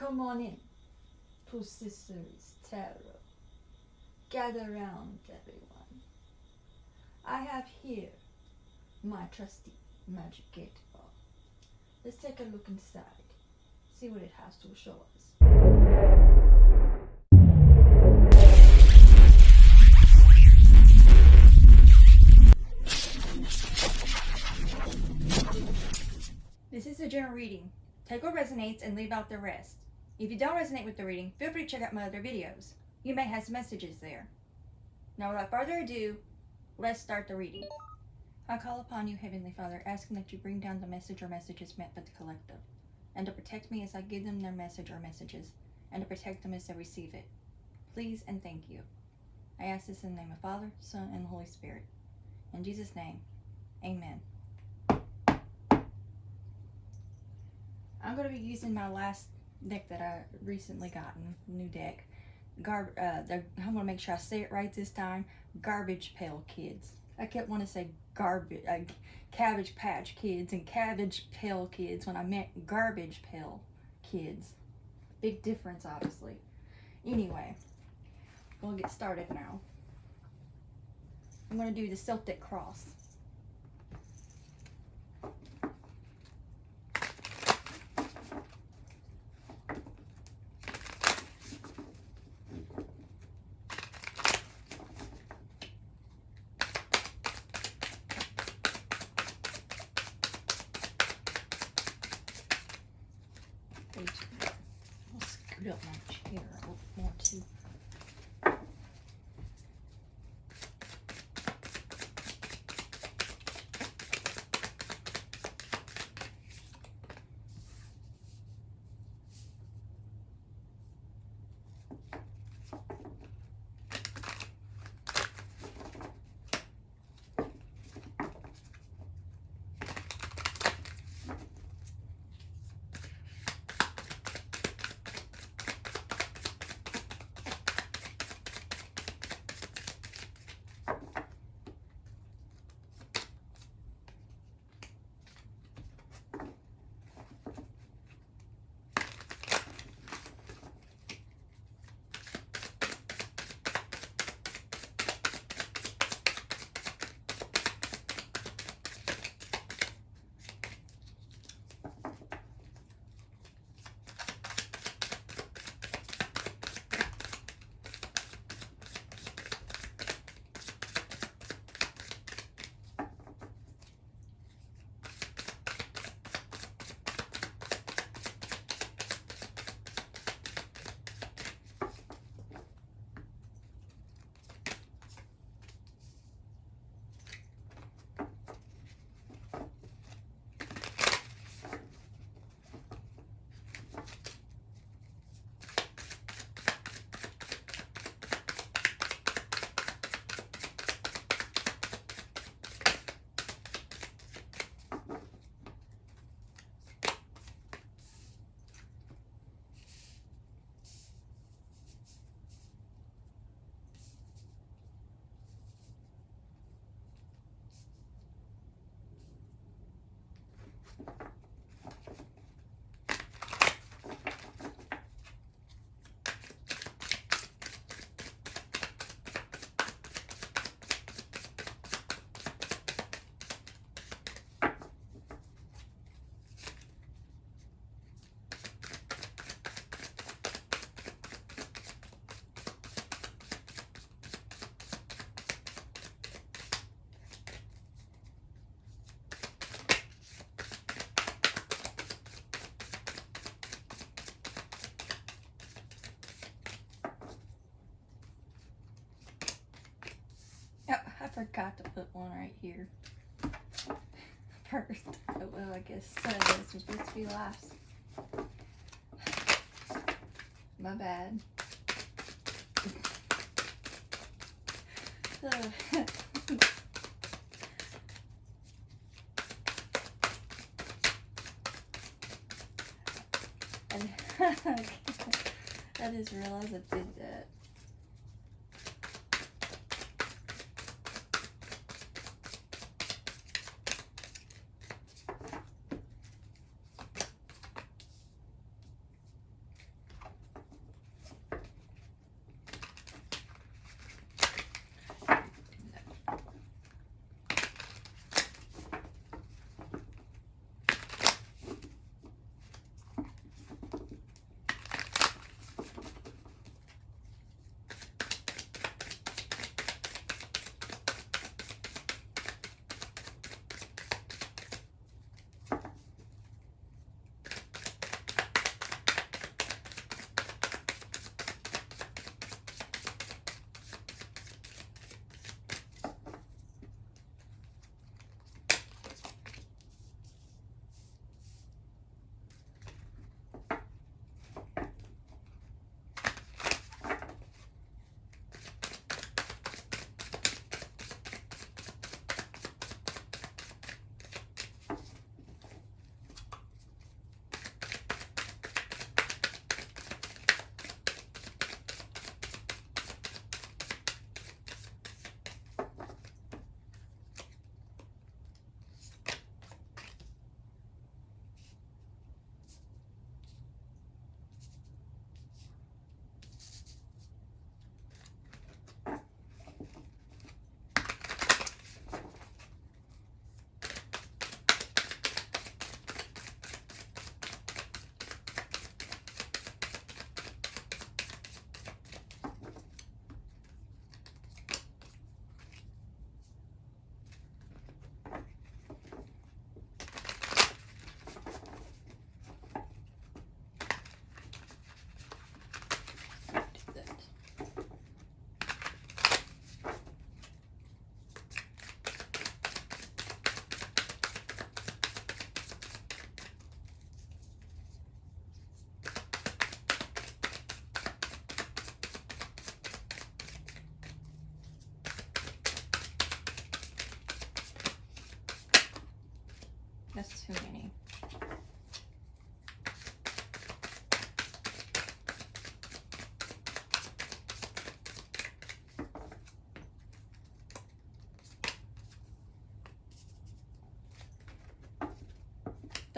Come on in to Sister's Tarot. Gather round, everyone. I have here my trusty magic 8-ball. Let's take a look inside, see what it has to show us. This is a general reading. Take what resonates and leave out the rest. If you don't resonate with the reading, feel free to check out my other videos. You may have some messages there. Now, without further ado, let's start the reading. I call upon you, Heavenly Father, asking that you bring down the message or messages meant for the collective, and to protect me as I give them their message or messages, and to protect them as they receive it. Please and thank you. I ask this in the name of Father, Son, and the Holy Spirit. In Jesus' name, amen. I'm going to be using my last deck that I recently gotten, new deck. I'm going to make sure I say it right this time. Garbage Pail Kids. I kept wanting to say Cabbage Patch Kids and Cabbage Pail Kids when I meant Garbage Pail Kids. Big difference, obviously. Anyway, we'll get started now. I'm going to do the Celtic Cross. I'll scoot up my chair a little more too. I forgot to put one right here first. Well, I guess this was supposed to be last. My bad. I just realized I did that.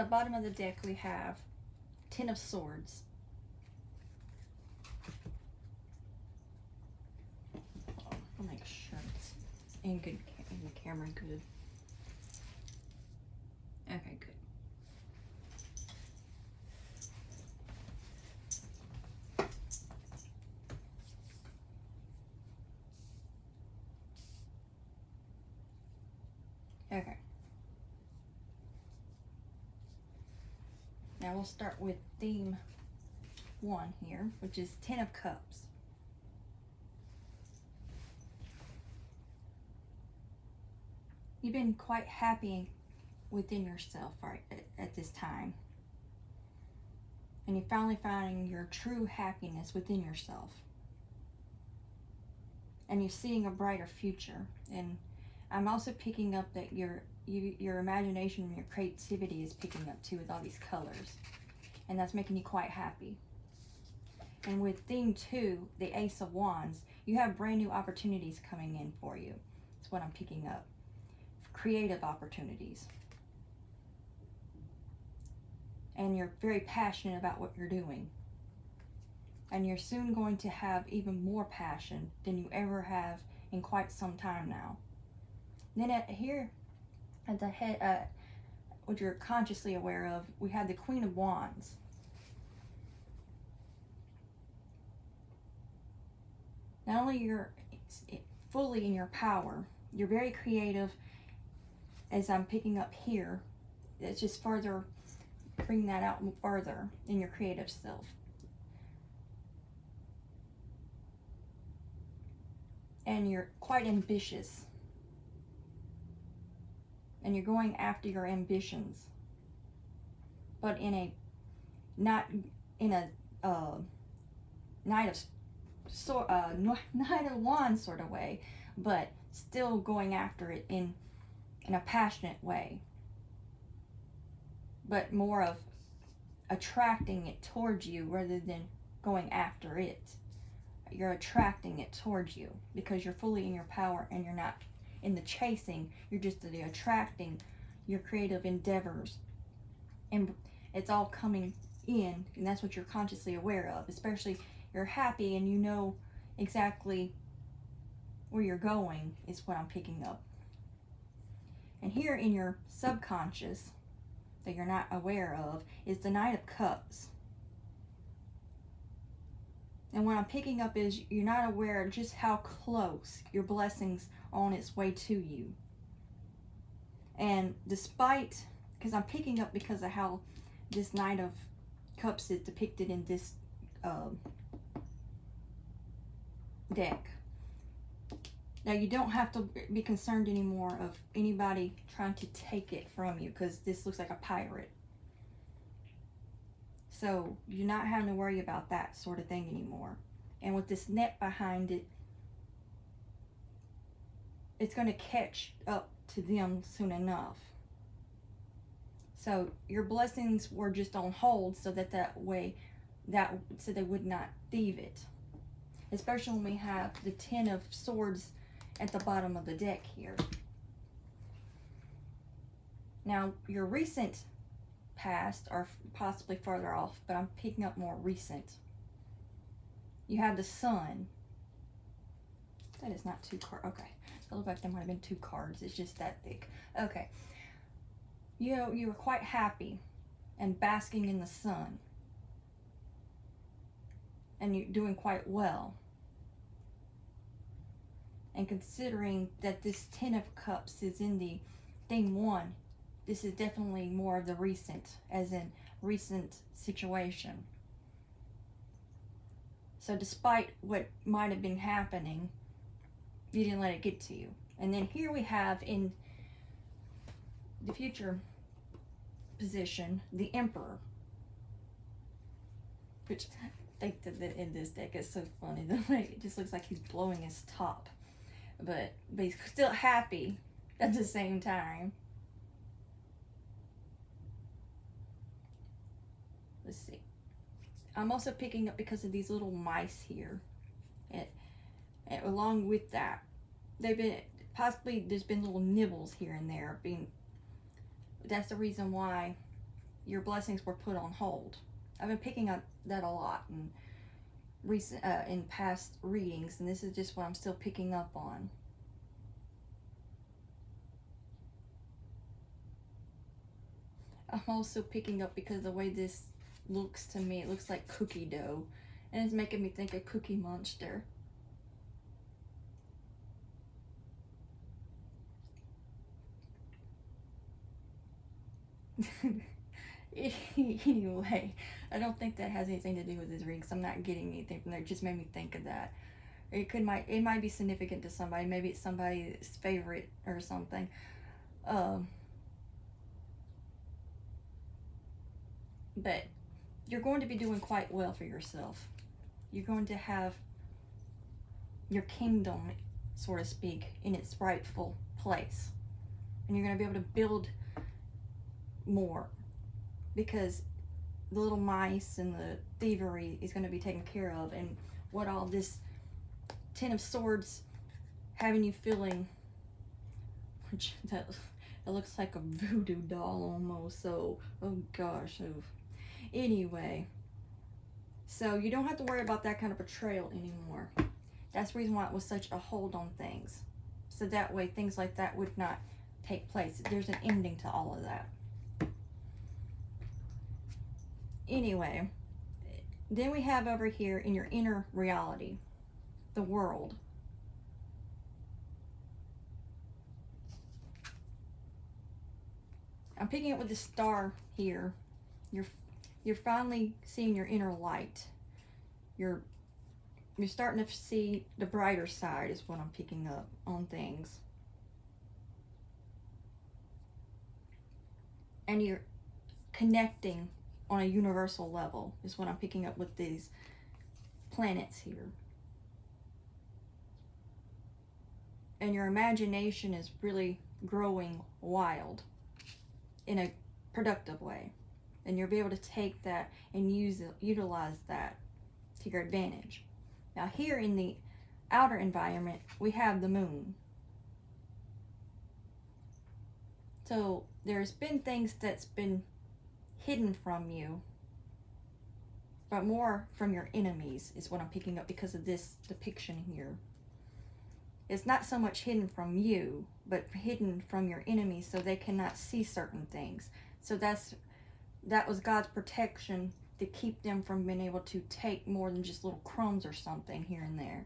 the bottom of the deck we have Ten of Swords. I'll make sure it's in the camera good. Okay, good. Okay. Now we'll start with theme 1 here, which is Ten of Cups. You've been quite happy within yourself right at this time. And you're finally finding your true happiness within yourself. And you're seeing a brighter future. And I'm also picking up that your imagination and your creativity is picking up too with all these colors. And that's making you quite happy. And with theme 2, the Ace of Wands, you have brand new opportunities coming in for you. That's what I'm picking up. Creative opportunities. And you're very passionate about what you're doing. And you're soon going to have even more passion than you ever have in quite some time now. Then here at the head, what you're consciously aware of, we have the Queen of Wands. Not only you're fully in your power, you're very creative, as I'm picking up here. It's just further, bring that out further in your creative self. And you're quite ambitious. And you're going after your ambitions. But not in a Knight of Wands sort of way, but still going after it in a passionate way. But more of attracting it towards you rather than going after it. You're attracting it towards you because you're fully in your power and you're not in the chasing. You're just attracting your creative endeavors. And it's all coming in, and that's what you're consciously aware of. Especially you're happy and you know exactly where you're going is what I'm picking up. And here in your subconscious that you're not aware of is the Knight of Cups. And what I'm picking up is you're not aware of just how close your blessings are on its way to you. And despite, because I'm picking up because of how this Knight of Cups is depicted in this deck. Now you don't have to be concerned anymore of anybody trying to take it from you, because this looks like a pirate. So you're not having to worry about that sort of thing anymore. And with this net behind it, it's going to catch up to them soon enough. So your blessings were just on hold so that so they would not thieve it. Especially when we have the Ten of Swords at the bottom of the deck here. Now your recent past are possibly further off, but I'm picking up more recent. You have the Sun. That is not 2 cards. Okay, it looked like there might have been 2 cards. It's just that thick. Okay. You were quite happy and basking in the sun. And you're doing quite well. And considering that this Ten of Cups is in the theme 1, this is definitely more of the recent, as in recent situation. So despite what might have been happening, you didn't let it get to you. And then here we have in the future position, the Emperor. Which I think that in this deck is so funny. The way it just looks like he's blowing his top. But he's still happy at the same time. Let's see. I'm also picking up because of these little mice here. And along with that, they've been possibly there's been little nibbles here and there. That's the reason why your blessings were put on hold. I've been picking up that a lot in in past readings, and this is just what I'm still picking up on. I'm also picking up because the way this looks to me, it looks like cookie dough, and it's making me think of Cookie Monster. Anyway, I don't think that has anything to do with this reading, because I'm not getting anything from there. It just made me think of that. It might be significant to somebody. Maybe it's somebody's favorite or something. But you're going to be doing quite well for yourself. You're going to have your kingdom, so to speak, in its rightful place. And you're going to be able to build more, because the little mice and the thievery is going to be taken care of. And what all this Ten of Swords having you feeling, which that looks like a voodoo doll almost, so oh gosh. Anyway, so you don't have to worry about that kind of betrayal anymore. That's the reason why it was such a hold on things, so that way things like that would not take place. There's an ending to all of that. Anyway, then we have over here in your inner reality, the world. I'm picking up with the star here. You're finally seeing your inner light. You're starting to see the brighter side, is what I'm picking up on things. And you're connecting on a universal level, is what I'm picking up with these planets here. And your imagination is really growing wild in a productive way. And you'll be able to take that and utilize that to your advantage. Now here in the outer environment, we have the moon. So there's been things that's been hidden from you, but more from your enemies is what I'm picking up because of this depiction here. It's not so much hidden from you, but hidden from your enemies, so they cannot see certain things. So that was God's protection to keep them from being able to take more than just little crumbs or something here and there.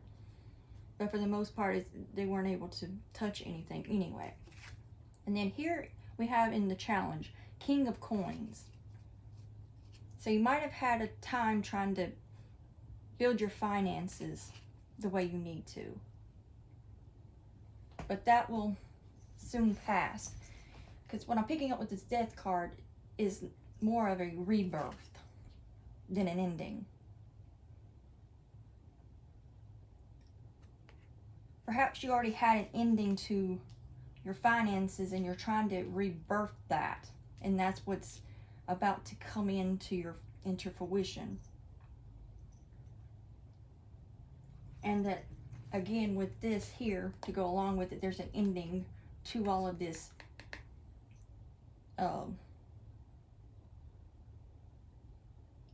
But for the most part, they weren't able to touch anything anyway. And then here we have in the challenge, King of Coins. So you might have had a time trying to build your finances the way you need to. But that will soon pass. Because what I'm picking up with this Death card is more of a rebirth than an ending. Perhaps you already had an ending to your finances and you're trying to rebirth that. And that's what's about to come into fruition. And that, again, with this here, to go along with it, there's an ending to all of this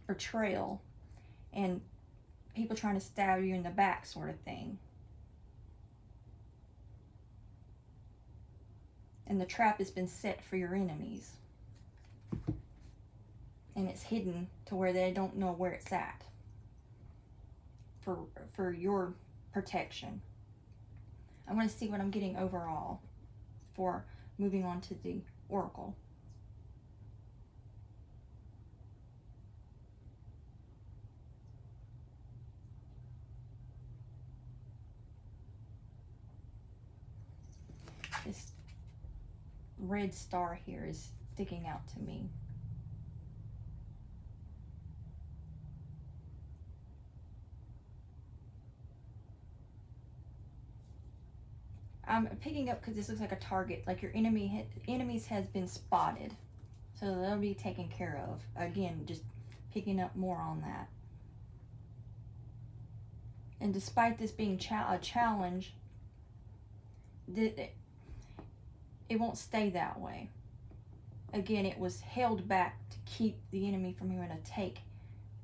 betrayal and people trying to stab you in the back sort of thing. And the trap has been set for your enemies. And it's hidden to where they don't know where it's at. For your protection. I want to see what I'm getting overall for moving on to the Oracle. This red star here is sticking out to me. I'm picking up because this looks like a target, like your enemies has been spotted. So they'll be taken care of. Again, just picking up more on that. And despite this being a challenge, it won't stay that way. again, it was held back to keep the enemy from going to take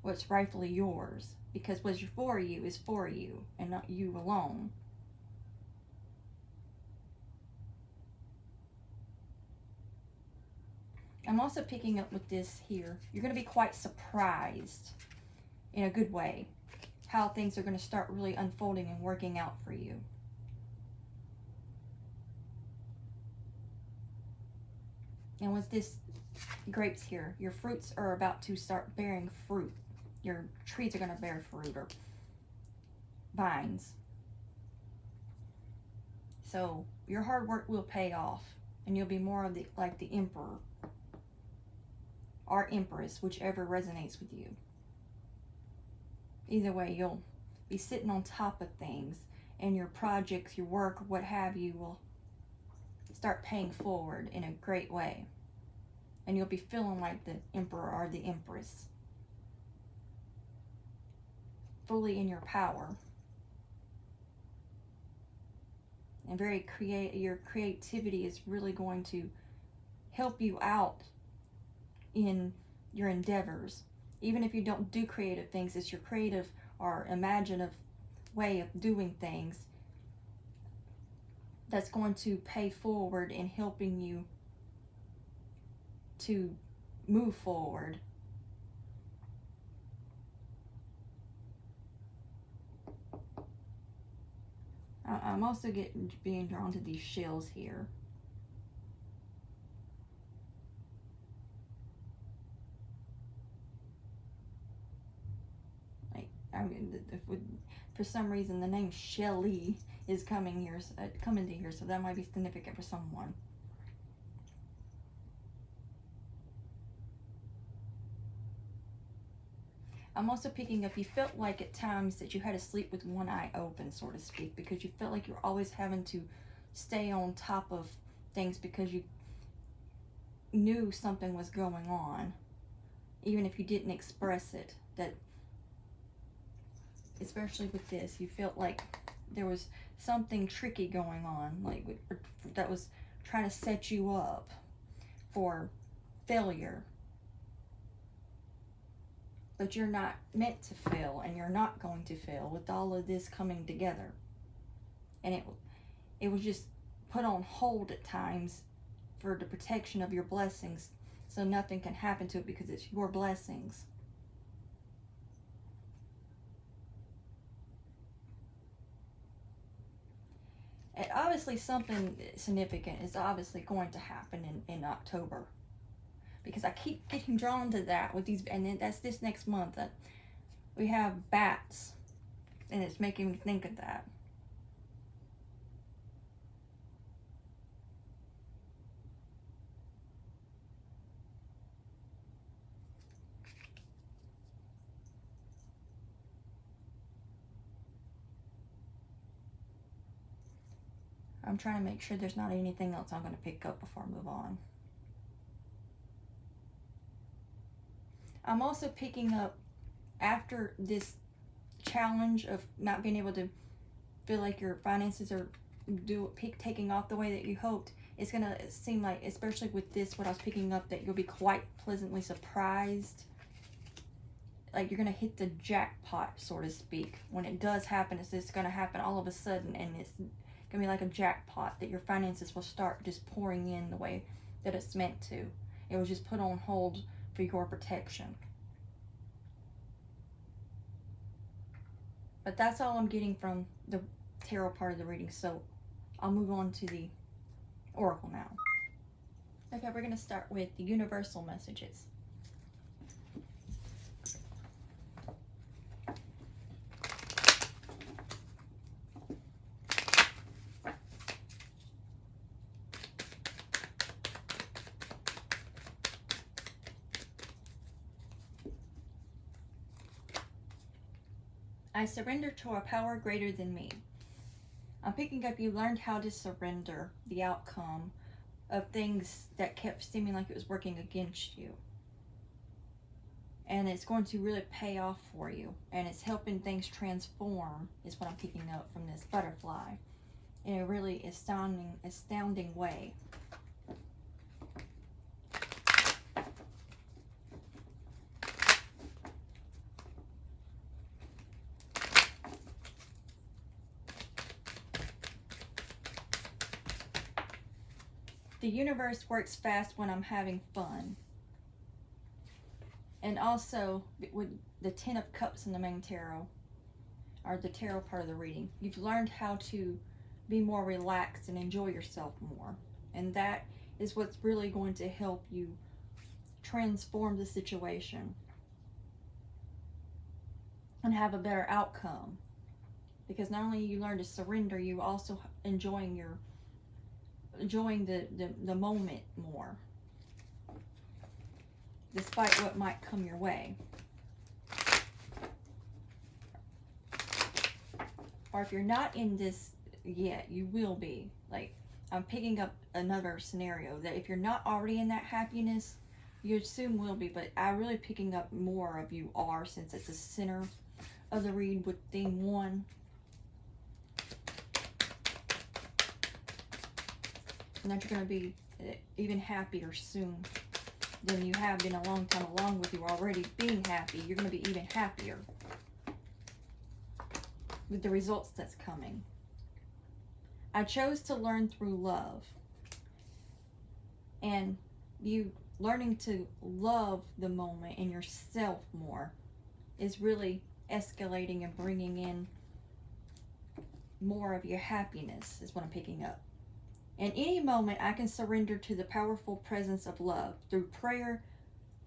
what's rightfully yours. Because what's for you is for you and not you alone. I'm also picking up with this here. You're going to be quite surprised in a good way how things are going to start really unfolding and working out for you. And with this grapes here, your fruits are about to start bearing fruit. Your trees are going to bear fruit, or vines. So your hard work will pay off, and you'll be more of the like the emperor or empress, whichever resonates with you. Either way, you'll be sitting on top of things, and your projects, your work, what have you, will start paying forward in a great way. And you'll be feeling like the emperor or the empress, fully in your power. And your creativity is really going to help you out in your endeavors. Even if you don't do creative things, it's your creative or imaginative way of doing things that's going to pay forward in helping you to move forward. I'm also being drawn to these shells here. For some reason, the name Shelly is coming to here, so that might be significant for someone. I'm also picking up, you felt like at times that you had to sleep with one eye open, so to speak, because you felt like you were always having to stay on top of things because you knew something was going on, even if you didn't express it. That, especially with this, you felt like there was something tricky going on, like that was trying to set you up for failure. But you're not meant to fail, and you're not going to fail with all of this coming together. And it was just put on hold at times for the protection of your blessings, so nothing can happen to it because it's your blessings. And obviously something significant is obviously going to happen in October. Because I keep getting drawn to that with these, and then that's this next month that we have bats, and it's making me think of that. I'm trying to make sure there's not anything else I'm going to pick up before I move on. I'm also picking up, after this challenge of not being able to feel like your finances are taking off the way that you hoped, it's going to seem like, especially with this, what I was picking up, that you'll be quite pleasantly surprised. Like you're going to hit the jackpot, so to speak. When it does happen, it's just going to happen all of a sudden, and it's going to be like a jackpot, that your finances will start just pouring in the way that it's meant to. It was just put on hold for your protection. But that's all I'm getting from the tarot part of the reading, so I'll move on to the oracle now. Okay, we're going to start with the universal messages. I surrender to a power greater than me. I'm picking up, you learned how to surrender the outcome of things that kept seeming like it was working against you. And it's going to really pay off for you. And it's helping things transform, is what I'm picking up from this butterfly, in a really astounding way. the universe works fast when I'm having fun. And also, with the Ten of Cups in the main tarot, or the tarot part of the reading, you've learned how to be more relaxed and enjoy yourself more. And that is what's really going to help you transform the situation and have a better outcome. Because not only you learn to surrender, you also enjoying the moment more, despite what might come your way. Or if you're not in this yet, you will be. Like, I'm picking up another scenario that if you're not already in that happiness, you soon will be. But I'm really picking up more of you are, since it's the center of the read with theme 1. And that you're going to be even happier soon than you have been a long time, along with you already being happy. You're going to be even happier with the results that's coming. I chose to learn through love. And you learning to love the moment and yourself more is really escalating and bringing in more of your happiness, is what I'm picking up. In any moment, I can surrender to the powerful presence of love through prayer,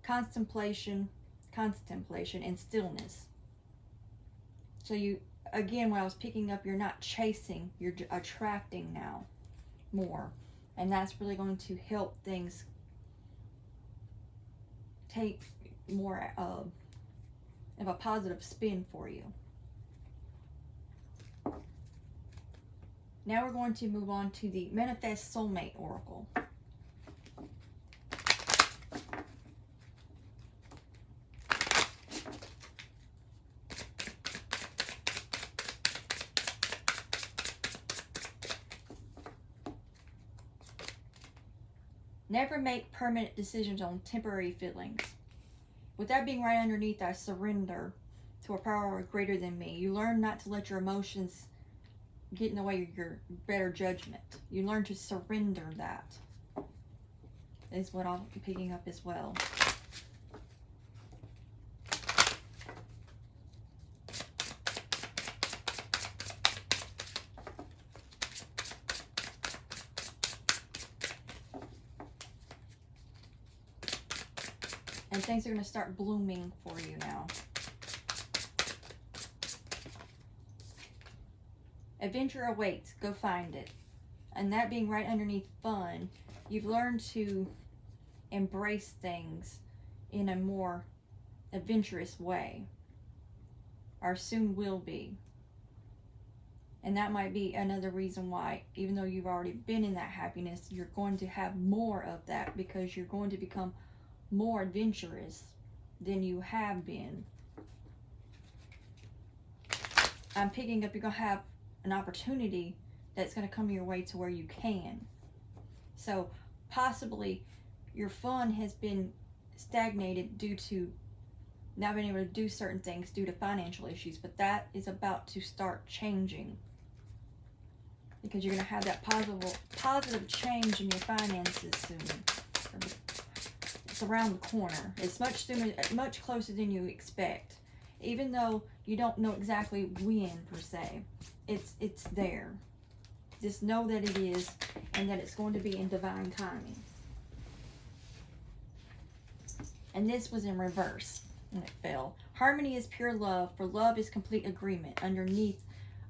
contemplation, and stillness. So you, again, when I was picking up, you're not chasing, you're attracting now more. And that's really going to help things take more of a positive spin for you. Now we're going to move on to the Manifest Soulmate Oracle. Never make permanent decisions on temporary feelings. With that being right underneath, I surrender to a power greater than me. You learn not to let your emotions get in the way of your better judgment. You learn to surrender that. Is what I'm picking up as well. And things are going to start blooming for you now. Adventure awaits. Go find it. And that being right underneath fun, you've learned to embrace things in a more adventurous way. Or soon will be. And that might be another reason why, even though you've already been in that happiness, you're going to have more of that, because you're going to become more adventurous than you have been. I'm picking up, you're going to have an opportunity that's going to come your way to where you can. So possibly your fun has been stagnated due to not being able to do certain things due to financial issues, but that is about to start changing, because you're going to have that positive change in your finances soon. It's around the corner. It's much sooner, much closer than you expect, even though you don't know exactly when per se. It's there. Just know that it is, and that it's going to be in divine timing. And this was in reverse, and it fell. Harmony is pure love, for love is complete agreement. Underneath,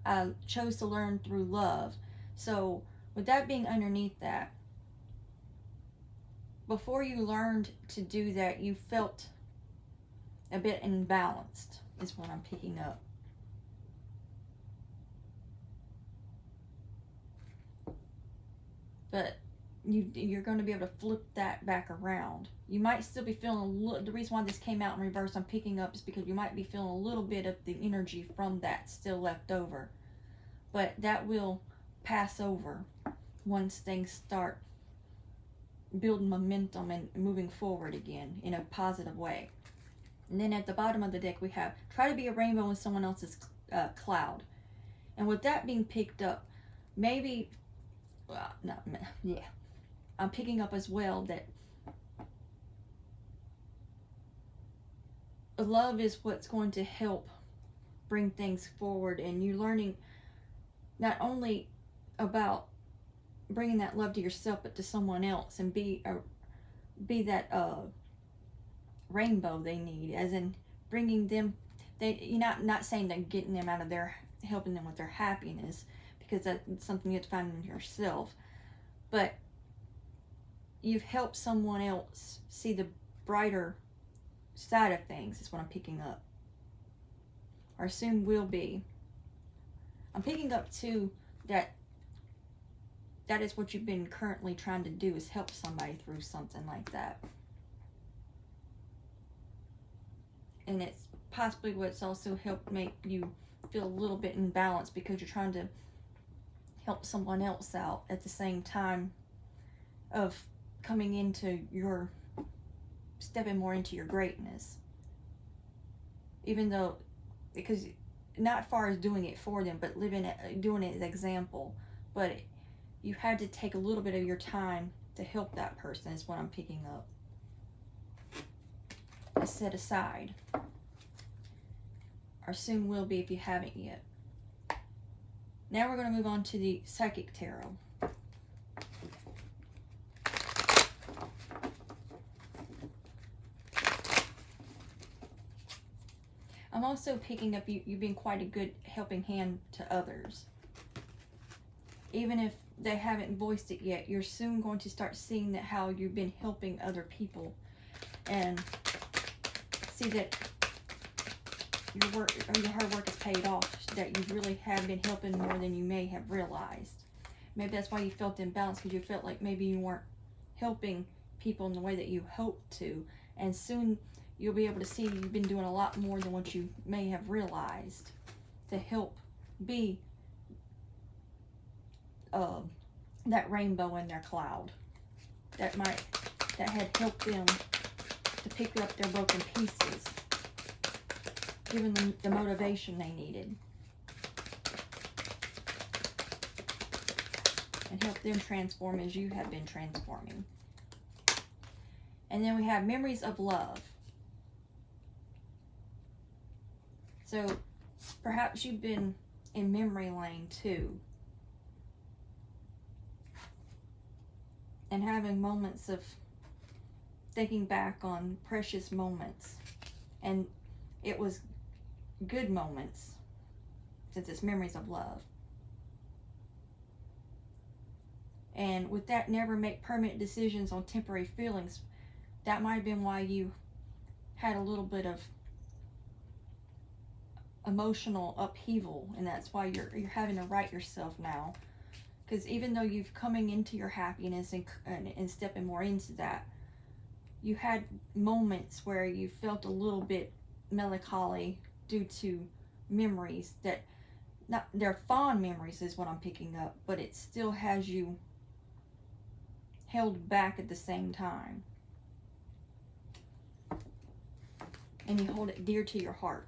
I chose to learn through love. So with that being underneath that, before you learned to do that, you felt a bit imbalanced, is what I'm picking up. But you're going to be able to flip that back around. You might still be feeling a little, the reason why this came out in reverse I'm picking up is because you might be feeling a little bit of the energy from that still left over. But that will pass over once things start building momentum and moving forward again in a positive way. And then at the bottom of the deck we have, try to be a rainbow in someone else's cloud. And with that being picked up, maybe, I'm picking up as well that love is what's going to help bring things forward, and you learning not only about bringing that love to yourself but to someone else, and be that rainbow they need, as in bringing them. You're not saying that getting them out of their, helping them with their happiness, because that's something you have to find in yourself, but you've helped someone else see the brighter side of things, is what I'm picking up, or soon will be. I'm picking up too that is what you've been currently trying to do, is help somebody through something like that. And it's possibly what's also helped make you feel a little bit in balance, because you're trying to help someone else out at the same time of coming into your, stepping more into your greatness. Even though, because not far as doing it for them, but doing it as example, but you had to take a little bit of your time to help that person, is what I'm picking up. Set aside, or soon will be if you haven't yet. Now we're going to move on to the Psychic Tarot. I'm also picking up you've been quite a good helping hand to others. Even if they haven't voiced it yet, you're soon going to start seeing that how you've been helping other people, and see that your hard work has paid off, that you really have been helping more than you may have realized. Maybe that's why you felt imbalanced, because you felt like maybe you weren't helping people in the way that you hoped to, and soon you'll be able to see you've been doing a lot more than what you may have realized to help be that rainbow in their cloud that had helped them to pick up their broken pieces, giving them the motivation they needed, and help them transform as you have been transforming. And then we have Memories of Love. So perhaps you've been in memory lane too, and having moments of thinking back on precious moments, and it was good moments, since it's Memories of Love. And with that, never make permanent decisions on temporary feelings. That might have been why you had a little bit of emotional upheaval, and that's why you're having to right yourself now. Because even though you've coming into your happiness and stepping more into that, you had moments where you felt a little bit melancholy due to memories that, not, they're fond memories is what I'm picking up, but it still has you held back at the same time. And you hold it dear to your heart.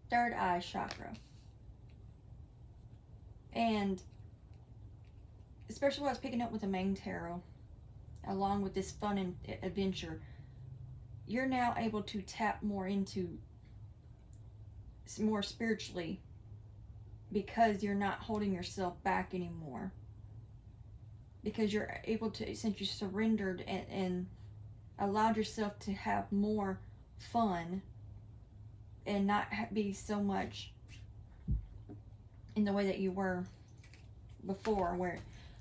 Third eye chakra. And especially what I was picking up with the main tarot, along with this fun and adventure, you're now able to tap more into more spiritually, because you're not holding yourself back anymore, because you're able to, since you surrendered and allowed yourself to have more fun and not be so much in the way that you were before,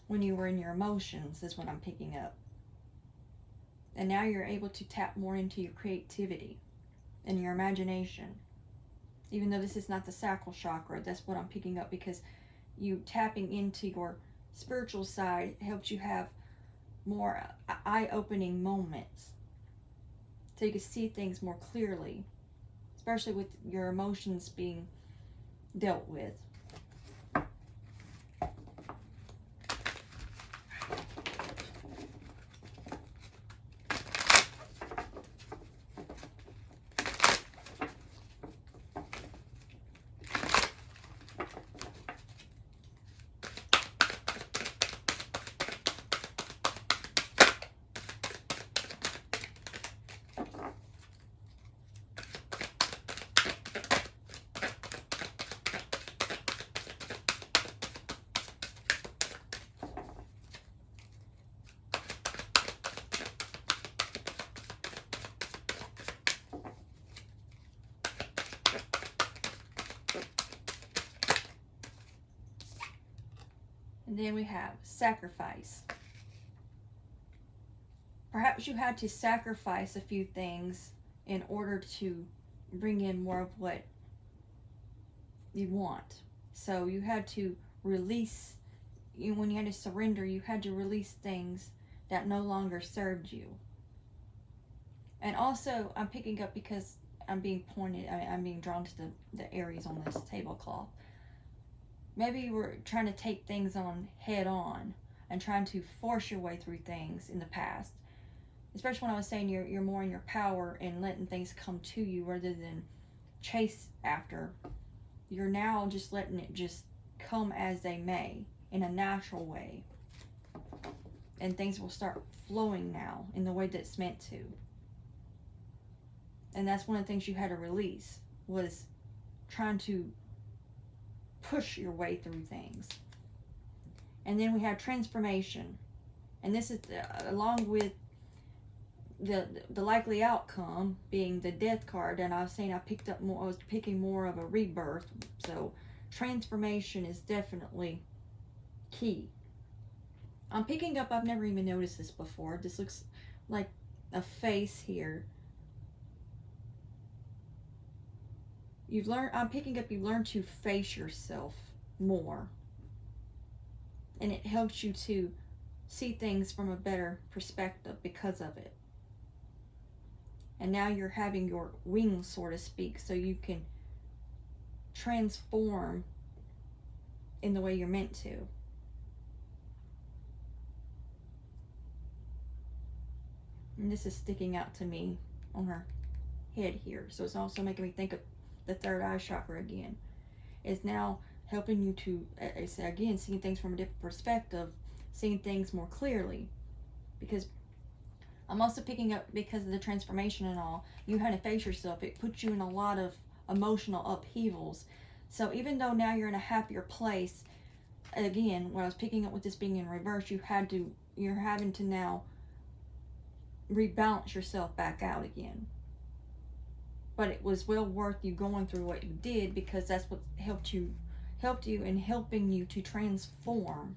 when you were in your emotions, is what I'm picking up. And now you're able to tap more into your creativity and your imagination. Even though this is not the sacral chakra, that's what I'm picking up, because you tapping into your spiritual side helps you have more eye-opening moments so you can see things more clearly, especially with your emotions being dealt with. And then we have sacrifice. Perhaps you had to sacrifice a few things in order to bring in more of what you want. So you had to release, when you had to surrender, you had to release things that no longer served you. And also, I'm picking up because I'm being pointed, I'm being drawn to the areas on this tablecloth. Maybe you were trying to take things on head on and trying to force your way through things in the past. Especially when I was saying you're more in your power and letting things come to you rather than chase after. You're now just letting it just come as they may in a natural way. And things will start flowing now in the way that it's meant to. And that's one of the things you had to release, was trying to push your way through things. And then we have transformation, and this is along with the likely outcome being the death card. And I was saying I was picking more of a rebirth. So transformation is definitely key. I'm picking up, I've never even noticed this before, this looks like a face here. I'm picking up, you've learned to face yourself more. And it helps you to see things from a better perspective because of it. And now you're having your wings, so to speak, so you can transform in the way you're meant to. And this is sticking out to me on her head here. So it's also making me think of the third eye chakra again. It's now helping you to, again, seeing things from a different perspective, seeing things more clearly. Because I'm also picking up, because of the transformation and all, you had to face yourself. It puts you in a lot of emotional upheavals. So even though now you're in a happier place, again, what I was picking up with this being in reverse, you're having to now rebalance yourself back out again. But it was well worth you going through what you did, because that's what helped you in helping you to transform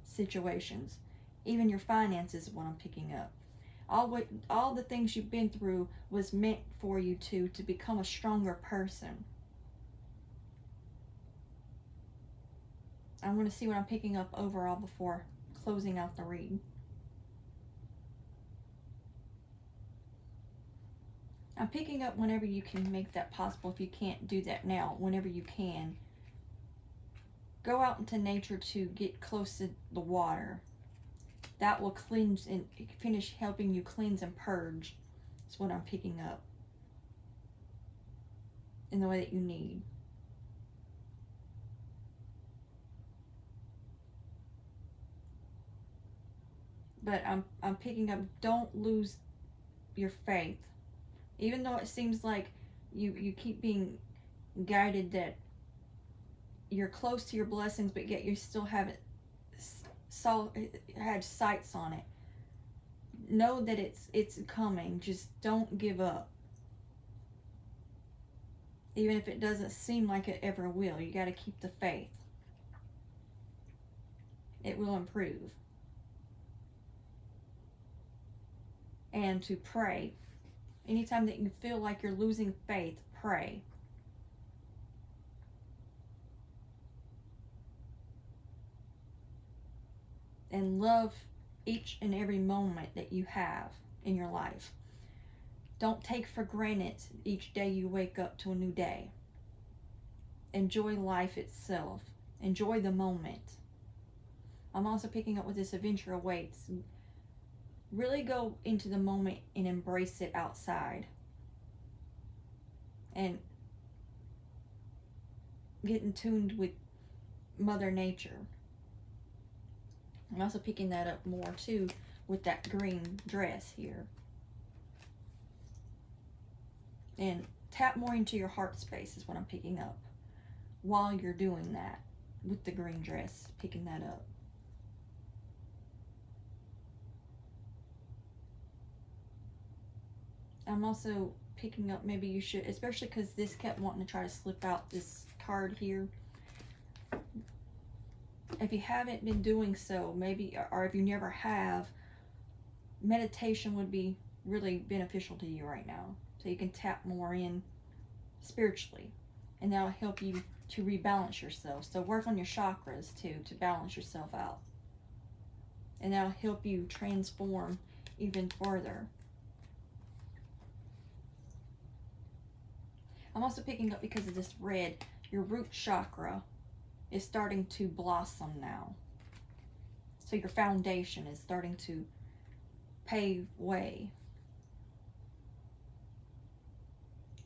situations. Even your finances is what I'm picking up. All the things you've been through was meant for you to become a stronger person. I want to see what I'm picking up overall before closing out the read. I'm picking up whenever you can make that possible. If you can't do that now, whenever you can, go out into nature to get close to the water. That will cleanse and finish helping you cleanse and purge. That's what I'm picking up in the way that you need. But I'm picking up, don't lose your faith. Even though it seems like you keep being guided that you're close to your blessings, but yet you still haven't had sights on it. Know that it's coming. Just don't give up. Even if it doesn't seem like it ever will, you got to keep the faith. It will improve. And to pray. Anytime that you feel like you're losing faith, pray. And love each and every moment that you have in your life. Don't take for granted each day you wake up to a new day. Enjoy life itself. Enjoy the moment. I'm also picking up with this adventure awaits. Really go into the moment and embrace it outside. And get in tuned with Mother Nature. I'm also picking that up more too with that green dress here. And tap more into your heart space is what I'm picking up while you're doing that with the green dress, picking that up. I'm also picking up, maybe you should, especially because this kept wanting to try to slip out this card here. If you haven't been doing so, maybe, or if you never have, meditation would be really beneficial to you right now. So you can tap more in spiritually, and that'll help you to rebalance yourself. So work on your chakras too, to balance yourself out. And that'll help you transform even further. I'm also picking up, because of this red, your root chakra is starting to blossom now. So your foundation is starting to pave way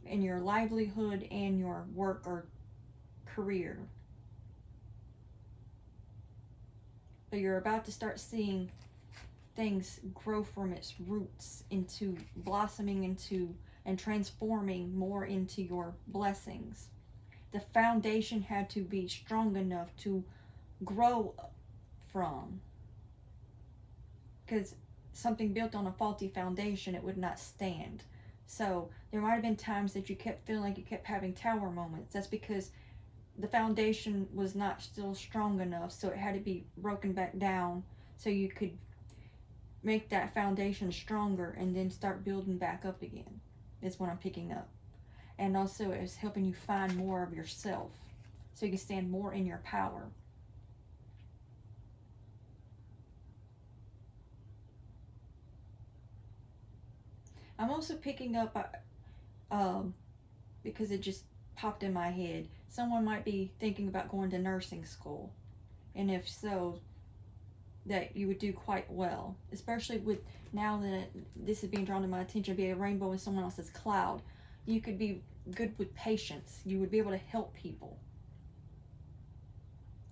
in your livelihood and your work or career. But you're about to start seeing things grow from its roots into blossoming into and transforming more into your blessings. The foundation had to be strong enough to grow from. Because something built on a faulty foundation, it would not stand. So there might have been times that you kept feeling like you kept having tower moments. That's because the foundation was not still strong enough, so it had to be broken back down so you could make that foundation stronger and then start building back up again, is what I'm picking up. And also it's helping you find more of yourself so you can stand more in your power. I'm also picking up, because it just popped in my head, someone might be thinking about going to nursing school. And if so, that you would do quite well. Especially with, now that this is being drawn to my attention, be a rainbow in someone else's cloud. You could be good with patience. You would be able to help people.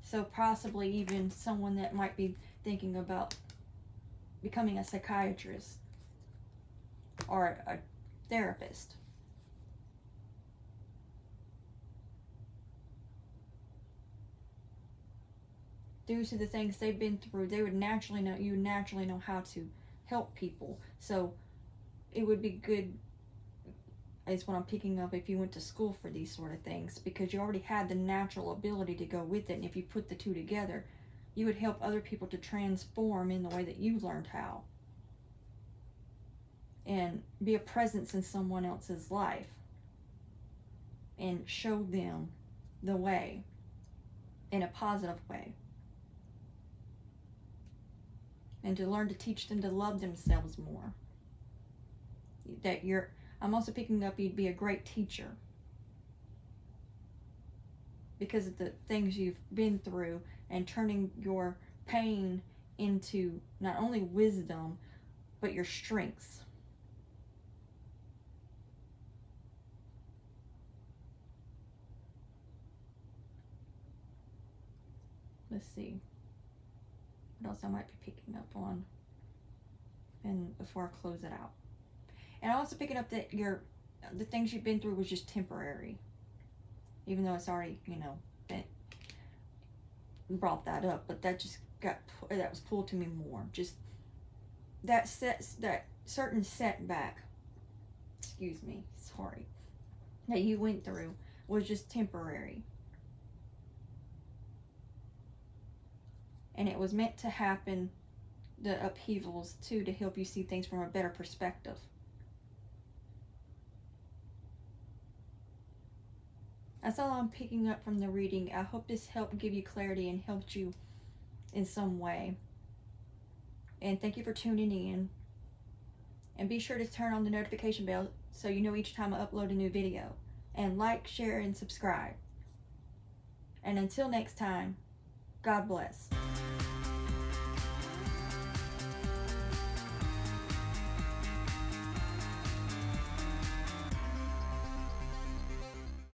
So possibly even someone that might be thinking about becoming a psychiatrist or a therapist. Due to the things they've been through, they would naturally know, you naturally know how to help people. So it would be good, is what I'm picking up, if you went to school for these sort of things, because you already had the natural ability to go with it. And if you put the two together, you would help other people to transform in the way that you learned how, and be a presence in someone else's life and show them the way in a positive way, and to learn to teach them to love themselves more. That I'm also picking up, you'd be a great teacher because of the things you've been through, and turning your pain into not only wisdom but your strengths. Let's see what else I might be picking up on, and before I close it out. And I'm also picking up that the things you've been through was just temporary, even though it's already, that brought that up, but that just that was pulled to me more. Just that certain setback, that you went through was just temporary. And it was meant to happen, the upheavals too, to help you see things from a better perspective. That's all I'm picking up from the reading. I hope this helped give you clarity and helped you in some way. And thank you for tuning in. And be sure to turn on the notification bell so you know each time I upload a new video. And like, share, and subscribe. And until next time, God bless.